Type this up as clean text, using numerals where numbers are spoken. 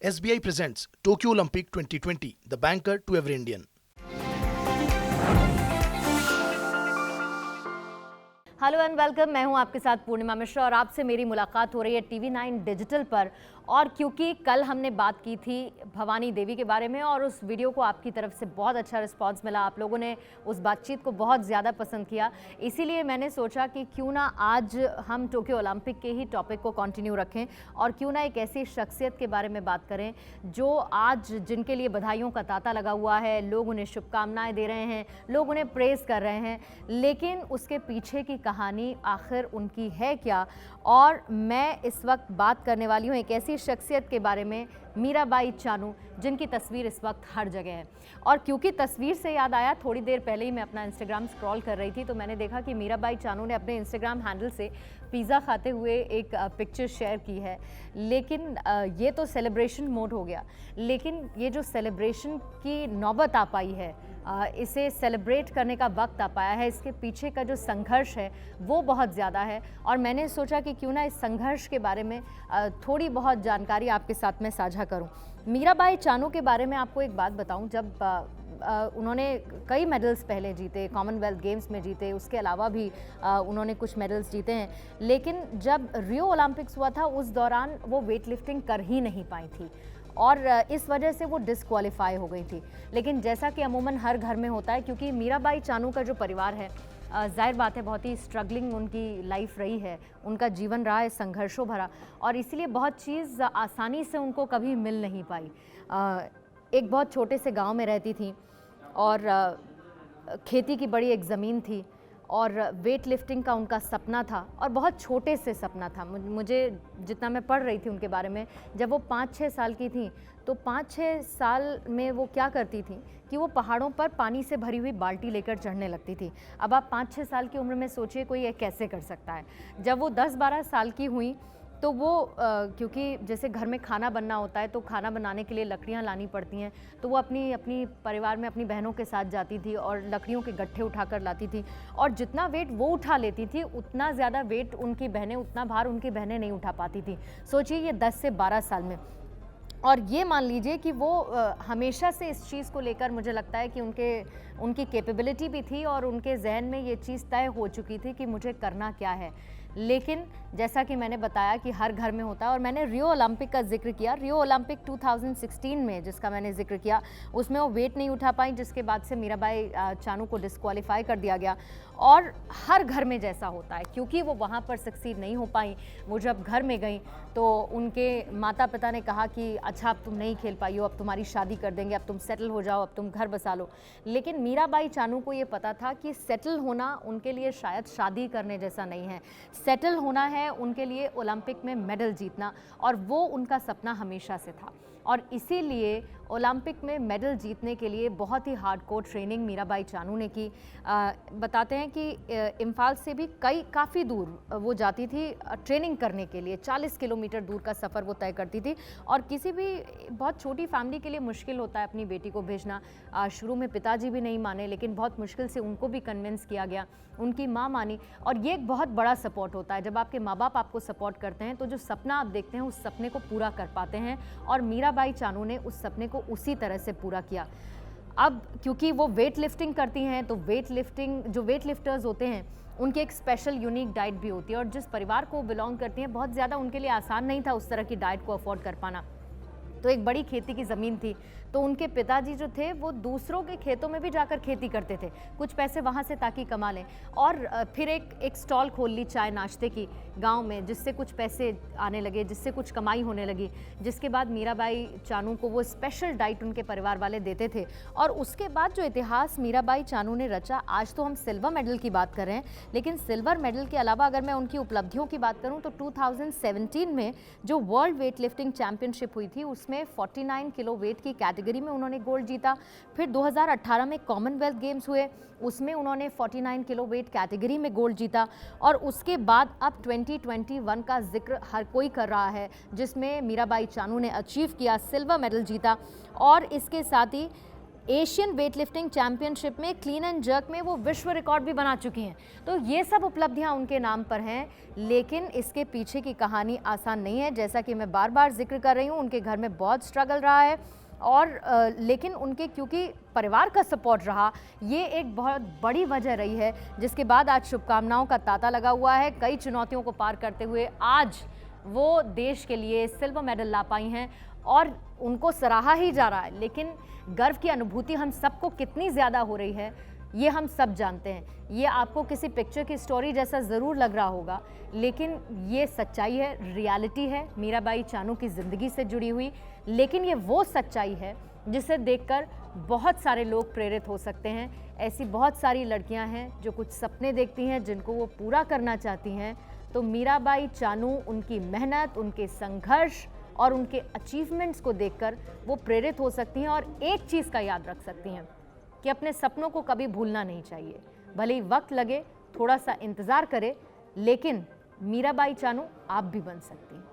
SBI presents Tokyo Olympic 2020, the banker to every Indian. Hello and welcome. मैं हूं आपके साथ पूर्णिमा मिश्रा और आपसे मेरी मुलाकात हो रही है TV9 डिजिटल पर। और क्योंकि कल हमने बात की थी भवानी देवी के बारे में और उस वीडियो को आपकी तरफ से बहुत अच्छा रिस्पांस मिला, आप लोगों ने उस बातचीत को बहुत ज़्यादा पसंद किया, इसीलिए मैंने सोचा कि क्यों ना आज हम टोक्यो ओलंपिक के ही टॉपिक को कंटिन्यू रखें और क्यों ना एक ऐसी शख्सियत के बारे में बात करें जो आज जिनके लिए बधाइयों का तांता लगा हुआ है, लोग उन्हें शुभकामनाएं दे रहे हैं, लोग उन्हें प्रेज़ कर रहे हैं, लेकिन उसके पीछे की कहानी आखिर उनकी है क्या। और मैं इस वक्त बात करने वाली हूँ एक ऐसी शख्सियत के बारे में, मीराबाई चानू, जिनकी तस्वीर इस वक्त हर जगह है। और क्योंकि तस्वीर से याद आया, थोड़ी देर पहले ही मैं अपना इंस्टाग्राम स्क्रॉल कर रही थी तो मैंने देखा कि मीराबाई चानू ने अपने इंस्टाग्राम हैंडल से पिज़्ज़ा खाते हुए एक पिक्चर शेयर की है। लेकिन ये तो सेलिब्रेशन मोड हो गया, लेकिन ये जो सेलिब्रेशन की नौबत आ पाई है, इसे सेलिब्रेट करने का वक्त आ पाया है, इसके पीछे का जो संघर्ष है वो बहुत ज़्यादा है। और मैंने सोचा कि क्यों ना इस संघर्ष के बारे में थोड़ी बहुत जानकारी आपके साथ में साझा करूं। मीराबाई चानू के बारे में आपको एक बात बताऊं, जब उन्होंने कई मेडल्स पहले जीते, कॉमनवेल्थ गेम्स में जीते, उसके अलावा भी उन्होंने कुछ मेडल्स जीते हैं, लेकिन जब रियो ओलंपिक्स हुआ था उस दौरान वो वेट लिफ्टिंग कर ही नहीं पाई थी और इस वजह से वो डिस्क्वालीफाई हो गई थी। लेकिन जैसा कि अमूमन हर घर में होता है, क्योंकि मीराबाई चानू का जो परिवार है, जाहिर बात है बहुत ही स्ट्रगलिंग उनकी लाइफ रही है, उनका जीवन रहा है संघर्षों भरा, और इसीलिए बहुत चीज़ आसानी से उनको कभी मिल नहीं पाई। एक बहुत छोटे से गांव में रहती थी और खेती की बड़ी एक ज़मीन थी और वेट लिफ्टिंग का उनका सपना था और बहुत छोटे से सपना था। मुझे जितना मैं पढ़ रही थी उनके बारे में, जब वो 5-6 साल की थी तो 5-6 साल में वो क्या करती थी कि वो पहाड़ों पर पानी से भरी हुई बाल्टी लेकर चढ़ने लगती थी। अब आप 5-6 साल की उम्र में सोचिए कोई ये कैसे कर सकता है। जब वो 10-12 साल की हुई तो वो क्योंकि जैसे घर में खाना बनना होता है तो खाना बनाने के लिए लकड़ियाँ लानी पड़ती हैं, तो वो अपनी परिवार में अपनी बहनों के साथ जाती थी और लकड़ियों के गट्ठे उठा कर लाती थी। और जितना वेट वो उठा लेती थी उतना ज़्यादा वेट उनकी बहनें, उतना भार उनकी बहनें नहीं उठा पाती थी। सोचिए ये 10 से 12 साल में। और ये मान लीजिए कि वो हमेशा से इस चीज़ को लेकर, मुझे लगता है कि उनकी कैपेबिलिटी भी थी और उनके जहन में ये चीज़ तय हो चुकी थी कि मुझे करना क्या है। लेकिन जैसा कि मैंने बताया कि हर घर में होता है, और मैंने रियो ओलंपिक का जिक्र किया, रियो ओलंपिक 2016 में जिसका मैंने जिक्र किया, उसमें वो वेट नहीं उठा पाई, जिसके बाद से मीराबाई चानू को डिस्क्वालीफाई कर दिया गया। और हर घर में जैसा होता है, क्योंकि वो वहाँ पर सक्सीड नहीं हो पाई, वो जब घर में गई तो उनके माता पिता ने कहा कि अच्छा अब तुम नहीं खेल पाई हो, अब तुम्हारी शादी कर देंगे, अब तुम सेटल हो जाओ, अब तुम घर बसा लो। लेकिन मीराबाई चानू को ये पता था कि सेटल होना उनके लिए शायद शादी करने जैसा नहीं है, सेटल होना है उनके लिए ओलंपिक में मेडल जीतना, और वो उनका सपना हमेशा से था। और इसीलिए ओलंपिक में मेडल जीतने के लिए बहुत ही हार्डकोर ट्रेनिंग मीराबाई चानू ने की। बताते हैं कि इम्फाल से भी काफ़ी दूर वो जाती थी ट्रेनिंग करने के लिए, 40 किलोमीटर दूर का सफ़र वो तय करती थी। और किसी भी बहुत छोटी फैमिली के लिए मुश्किल होता है अपनी बेटी को भेजना। शुरू में पिताजी भी नहीं माने, लेकिन बहुत मुश्किल से उनको भी कन्विंस किया गया, उनकी माँ मानी। और ये एक बहुत बड़ा सपोर्ट होता है, जब आपके माँ बाप आपको सपोर्ट करते हैं तो जो सपना आप देखते हैं उस सपने को पूरा कर पाते हैं। और मीराबाई चानू ने उस सपने को उसी तरह से पूरा किया। अब क्योंकि वो वेट लिफ्टिंग करती हैं तो जो वेट लिफ्टर्स होते हैं उनकी एक स्पेशल यूनिक डाइट भी होती है, और जिस परिवार को बिलोंग करती हैं बहुत ज़्यादा उनके लिए आसान नहीं था उस तरह की डाइट को अफोर्ड कर पाना। तो एक बड़ी खेती की ज़मीन थी, तो उनके पिताजी जो थे वो दूसरों के खेतों में भी जाकर खेती करते थे, कुछ पैसे वहाँ से ताकि कमा लें। और फिर एक स्टॉल खोल ली चाय नाश्ते की गांव में, जिससे कुछ पैसे आने लगे, जिससे कुछ कमाई होने लगी। जिसके बाद मीराबाई चानू को वो स्पेशल डाइट उनके परिवार वाले देते थे। और उसके बाद जो इतिहास मीराबाई चानू ने रचा, आज तो हम सिल्वर मेडल की बात कर रहे हैं, लेकिन सिल्वर मेडल के अलावा अगर मैं उनकी उपलब्धियों की बात करूँ तो 2017 में जो वर्ल्ड वेट लिफ्टिंग चैम्पियनशिप हुई थी उसमें 49 किलो वेट की कैटेगरी में उन्होंने गोल्ड जीता। फिर 2018 में कॉमनवेल्थ गेम्स हुए, उसमें उन्होंने 49 किलो वेट कैटेगरी में गोल्ड जीता। और उसके बाद अब 2021 का जिक्र हर कोई कर रहा है, जिसमें मीराबाई चानू ने अचीव किया, सिल्वर मेडल जीता। और इसके साथ ही एशियन वेटलिफ्टिंग चैंपियनशिप में क्लीन एंड जर्क में वो विश्व रिकॉर्ड भी बना चुकी हैं। तो ये सब उपलब्धियां उनके नाम पर हैं, लेकिन इसके पीछे की कहानी आसान नहीं है। जैसा कि मैं बार बार जिक्र कर रही हूँ, उनके घर में बहुत स्ट्रगल रहा है और लेकिन उनके क्योंकि परिवार का सपोर्ट रहा, ये एक बहुत बड़ी वजह रही है, जिसके बाद आज शुभकामनाओं का तांता लगा हुआ है। कई चुनौतियों को पार करते हुए आज वो देश के लिए सिल्वर मेडल ला पाई हैं और उनको सराहा ही जा रहा है। लेकिन गर्व की अनुभूति हम सबको कितनी ज़्यादा हो रही है, ये हम सब जानते हैं। ये आपको किसी पिक्चर की स्टोरी जैसा ज़रूर लग रहा होगा, लेकिन ये सच्चाई है, रियलिटी है, मीराबाई चानू की ज़िंदगी से जुड़ी हुई। लेकिन ये वो सच्चाई है जिसे देखकर बहुत सारे लोग प्रेरित हो सकते हैं। ऐसी बहुत सारी लड़कियां हैं जो कुछ सपने देखती हैं, जिनको वो पूरा करना चाहती हैं। तो मीराबाई चानू, उनकी मेहनत, उनके संघर्ष और उनके अचीवमेंट्स को देखकर वो प्रेरित हो सकती हैं और एक चीज़ का याद रख सकती हैं कि अपने सपनों को कभी भूलना नहीं चाहिए। भले ही वक्त लगे, थोड़ा सा इंतज़ार करें, लेकिन मीराबाई चानू आप भी बन सकती हैं।